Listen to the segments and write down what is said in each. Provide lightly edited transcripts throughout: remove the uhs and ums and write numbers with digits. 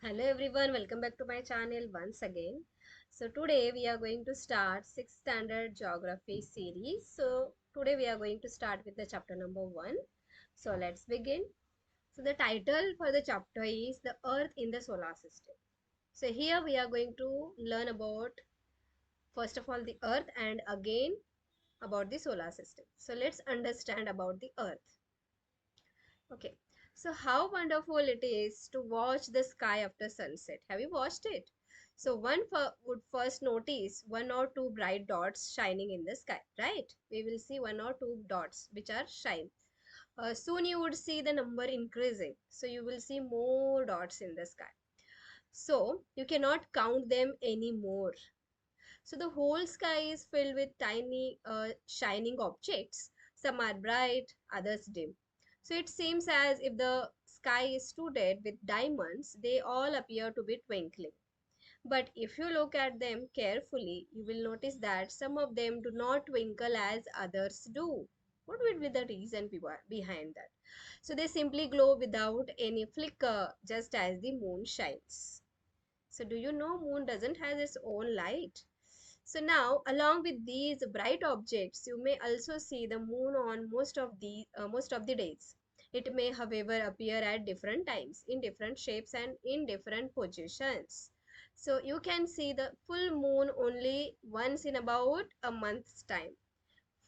Hello everyone, welcome back to my channel once again. So today we are going to start 6th standard geography series. So today we are going to start with the chapter number 1. So let's begin. So the title for the chapter is the Earth in the solar system. So here we are going to learn about first of all the Earth and again about the solar system. So let's understand about the Earth. Okay, so how wonderful it is to watch the sky after sunset. Have you watched it? So one would first notice one or two bright dots shining in the sky, right? We will see one or two dots which are shine. Soon you would see the number increasing. So you will see more dots in the sky. So you cannot count them anymore. So the whole sky is filled with tiny shining objects. Some are bright, others dim. So it seems as if the sky is studded with diamonds. They all appear to be twinkling. But if you look at them carefully, you will notice that some of them do not twinkle as others do. What would be the reason behind that? So they simply glow without any flicker, just as the moon shines. So do you know moon doesn't have its own light? So now, along with these bright objects, you may also see the moon on most of the days. It may, however, appear at different times, in different shapes and in different positions. So you can see the full moon only once in about a month's time.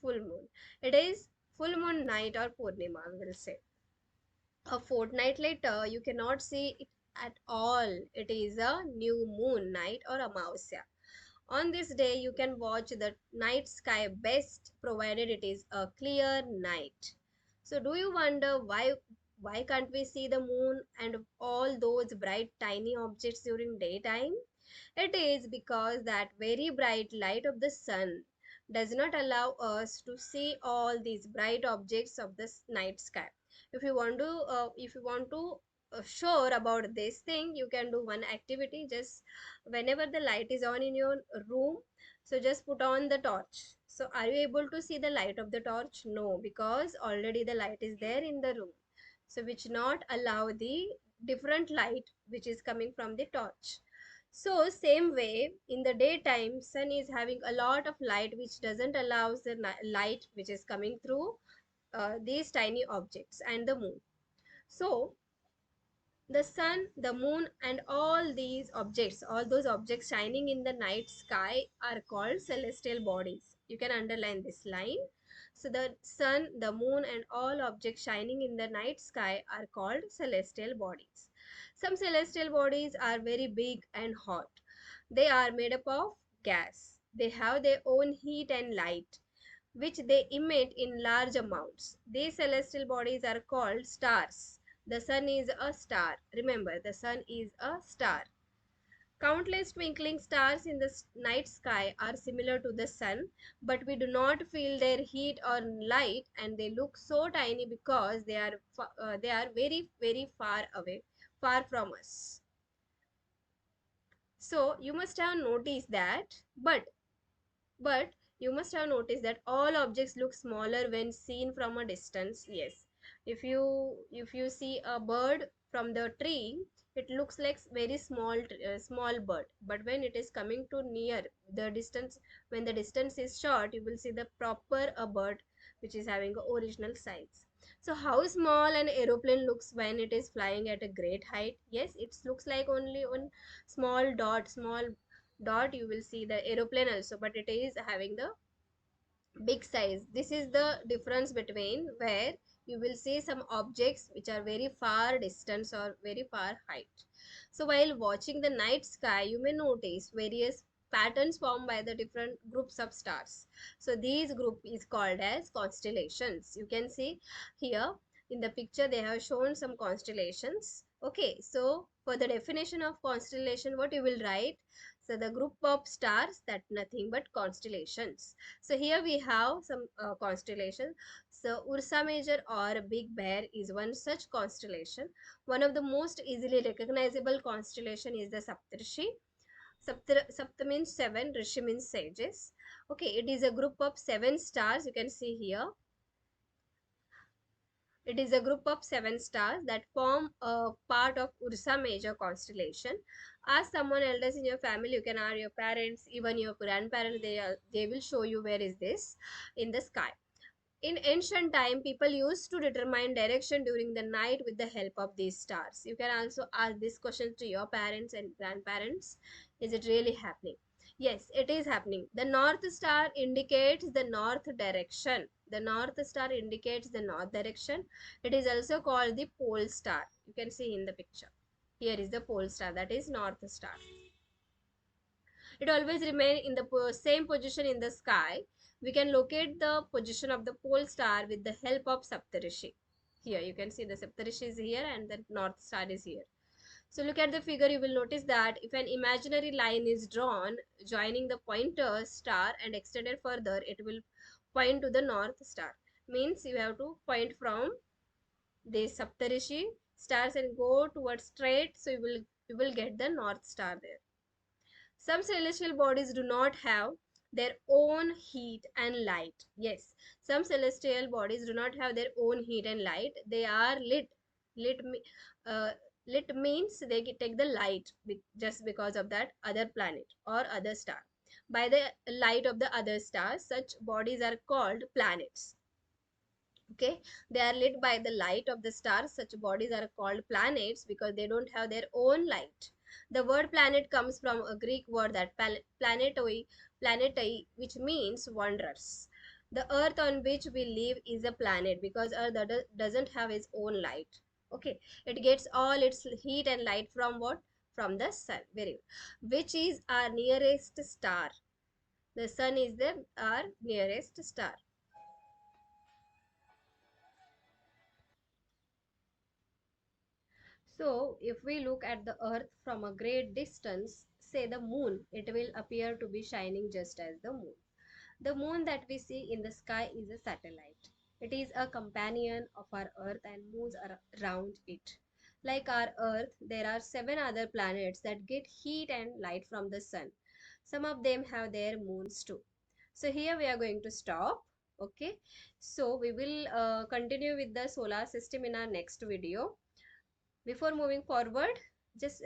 Full moon. It is full moon night or Purnima, we will say. A fortnight later, you cannot see it at all. It is a new moon night or Amausya. On this day, you can watch the night sky best, provided it is a clear night. So, do you wonder why can't we see the moon and all those bright tiny objects during daytime? It is because that very bright light of the sun does not allow us to see all these bright objects of the night sky. If you want to sure about this thing, you can do one activity. Just whenever the light is on in your room, so just put on the torch. So are you able to see the light of the torch? No, because already the light is there in the room, so which not allow the different light which is coming from the torch. So same way, in the daytime, sun is having a lot of light which doesn't allow the light which is coming through these tiny objects and the moon. So the sun, the moon, and all these objects, all those objects shining in the night sky are called celestial bodies. You can underline this line. So the sun, the moon, and all objects shining in the night sky are called celestial bodies. Some celestial bodies are very big and hot. They are made up of gas. They have their own heat and light, which they emit in large amounts. These celestial bodies are called stars. The sun is a star. Remember, the sun is a star. Countless twinkling stars in the night sky are similar to the sun, but we do not feel their heat or light, and they look so tiny because they are very far away, far from us. So you must have noticed that, but you must have noticed that all objects look smaller when seen from a distance. Yes, if you see a bird from the tree, it looks like very small bird. But when it is coming to near the distance, when the distance is short, you will see the proper a bird which is having a original size. So how small an aeroplane looks when it is flying at a great height? Yes, it looks like only one small dot. You will see the aeroplane also, but it is having the big size. This is the difference between where you will see some objects which are very far distance or very far height. So while watching the night sky, you may notice various patterns formed by the different groups of stars. So these group is called as constellations. You can see here in the picture they have shown some constellations. Okay, so for the definition of constellation, what you will write? So the group of stars, that nothing but constellations. So here we have some constellation. So Ursa Major or Big Bear is one such constellation. One of the most easily recognizable constellation is the Saptarshi. Sapta means seven, Rishi means sages. Okay, it is a group of seven stars. You can see here. It is a group of 7 stars that form a part of Ursa Major constellation. Ask someone elders in your family, you can ask your parents, even your grandparents, they will show you where is this in the sky. In ancient time, people used to determine direction during the night with the help of these stars. You can also ask this question to your parents and grandparents. Is it really happening? Yes, it is happening. The North Star indicates the north direction. The North Star indicates the north direction. It is also called the pole star. You can see in the picture. Here is the pole star, that is North Star. It always remains in the same position in the sky. We can locate the position of the pole star with the help of Saptarishi. Here you can see the Saptarishi is here and the North Star is here. So look at the figure, you will notice that if an imaginary line is drawn joining the pointer star and extended further, it will point to the North Star. Means you have to point from the Saptarishi stars and go towards straight, so you will get the North Star there. Some celestial bodies do not have their own heat and light. Yes, some celestial bodies do not have their own heat and light. They are lit. Lit, uh, lit means they take the light just because of that other planet or other star. By the light of the other stars, such bodies are called planets. Okay, they are lit by the light of the stars. Such bodies are called planets because they don't have their own light. The word planet comes from a Greek word that planetoi, which means wanderers. The earth on which we live is a planet because earth doesn't have its own light. Okay, it gets all its heat and light from what? From the sun. Very good. Which is our nearest star? The sun is our nearest star. So, if we look at the earth from a great distance, say the moon, it will appear to be shining just as the moon. The moon that we see in the sky is a satellite. It is a companion of our earth and moves around it. Like our earth, there are 7 other planets that get heat and light from the sun. Some of them have their moons too. So here we are going to stop. Okay. So we will continue with the solar system in our next video. Before moving forward, just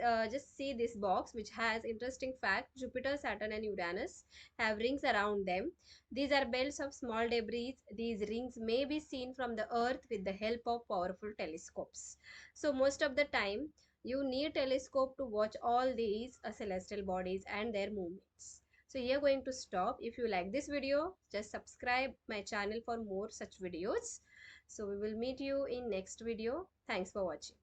see this box which has interesting fact. Jupiter, Saturn and Uranus have rings around them. These are belts of small debris. These rings may be seen from the earth with the help of powerful telescopes. So most of the time you need telescope to watch all these celestial bodies and their movements. So here going to stop. If you like this video, just subscribe my channel for more such videos. So we will meet you in next video. Thanks for watching.